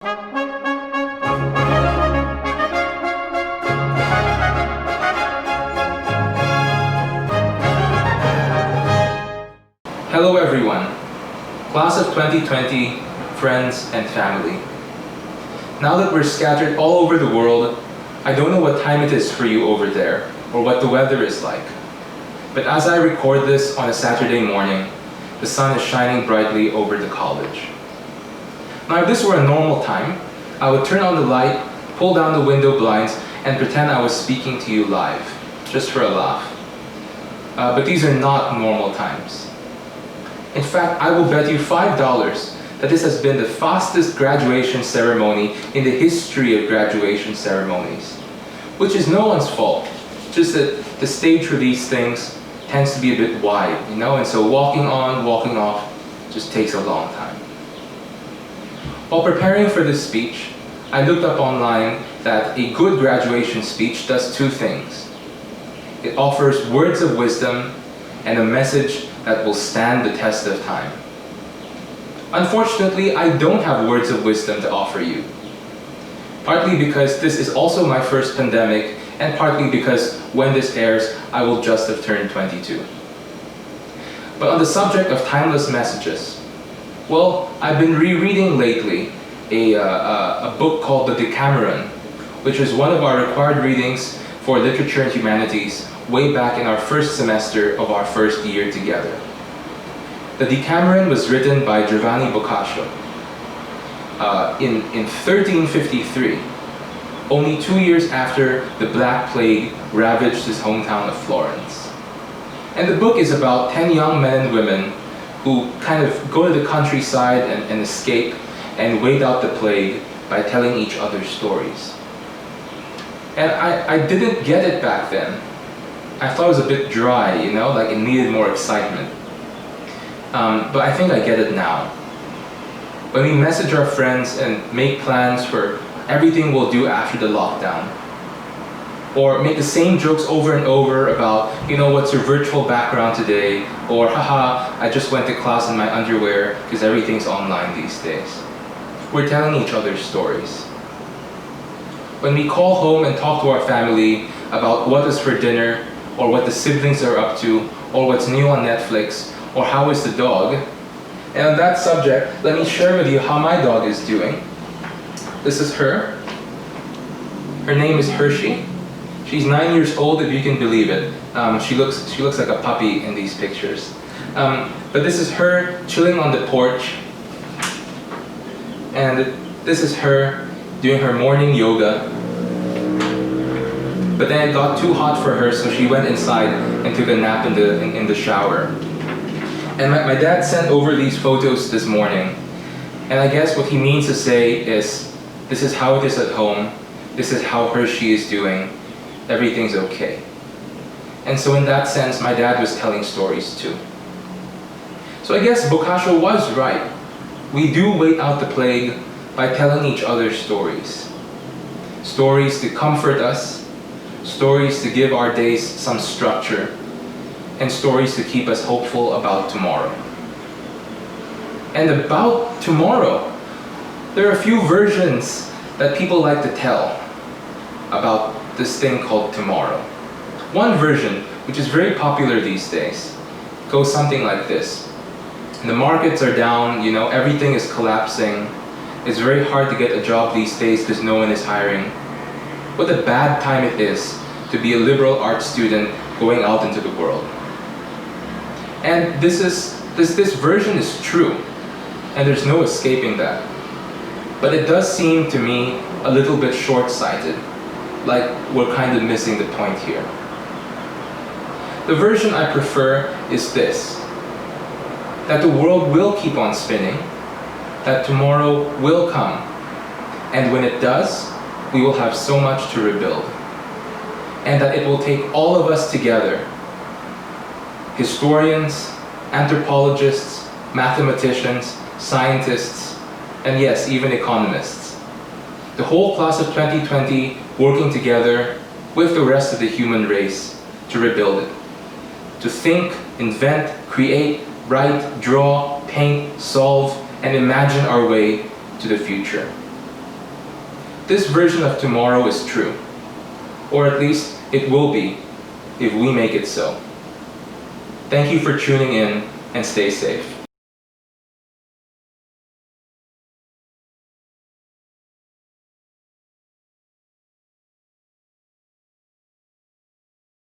Hello everyone, class of 2020, friends and family. Now that we're scattered all over the world, I don't know what time it is for you over there, or what the weather is like. But as I record this on a Saturday morning, the sun is shining brightly over the college. Now if this were a normal time, I would turn on the light, pull down the window blinds, and pretend I was speaking to you live, just for a laugh. But these are not normal times. In fact, I will bet you $5 that this has been the fastest graduation ceremony in the history of graduation ceremonies. Which is no one's fault, just that the stage for these things tends to be a bit wide, and so walking on, walking off just takes a long time. While preparing for this speech, I looked up online that a good graduation speech does two things. It offers words of wisdom and a message that will stand the test of time. Unfortunately, I don't have words of wisdom to offer you. Partly because this is also my first pandemic, and partly because when this airs, I will just have turned 22. But on the subject of timeless messages, well, I've been rereading lately a book called The Decameron, which was one of our required readings for Literature and Humanities way back in our first semester of our first year together. The Decameron was written by Giovanni Boccaccio in 1353, only 2 years after the Black Plague ravaged his hometown of Florence. And the book is about 10 young men and women who kind of go to the countryside and escape and wait out the plague by telling each other stories. And I didn't get it back then. I thought it was a bit dry, like it needed more excitement. But I think I get it now. When we message our friends and make plans for everything we'll do after the lockdown, or make the same jokes over and over about, what's your virtual background today, or haha, I just went to class in my underwear because everything's online these days. We're telling each other stories. When we call home and talk to our family about what is for dinner, or what the siblings are up to, or what's new on Netflix, or how is the dog. And on that subject, let me share with you how my dog is doing. This is her. Her name is Hershey. She's 9 years old, if you can believe it. She looks like a puppy in these pictures. But this is her chilling on the porch. And this is her doing her morning yoga. But then it got too hot for her, so she went inside and took a nap in the shower. And my dad sent over these photos this morning. And I guess what he means to say is, this is how it is at home. This is how Hershey is doing. Everything's okay. And so in that sense, my dad was telling stories too. So I guess Boccaccio was right. We do wait out the plague by telling each other stories. Stories to comfort us, stories to give our days some structure, and stories to keep us hopeful about tomorrow. And about tomorrow, there are a few versions that people like to tell about this thing called tomorrow. One version, which is very popular these days, goes something like this. The markets are down, everything is collapsing. It's very hard to get a job these days because no one is hiring. What a bad time it is to be a liberal arts student going out into the world. And this version is true, and there's no escaping that. But it does seem to me a little bit short-sighted, like we're kind of missing the point here. The version I prefer is this: that the world will keep on spinning, that tomorrow will come, and when it does, we will have so much to rebuild. And that it will take all of us together, historians, anthropologists, mathematicians, scientists, and yes, even economists. The whole class of 2020 working together with the rest of the human race to rebuild it. To think, invent, create, write, draw, paint, solve, and imagine our way to the future. this version of tomorrow is true. Or at least it will be if we make it so. Thank you for tuning in and stay safe.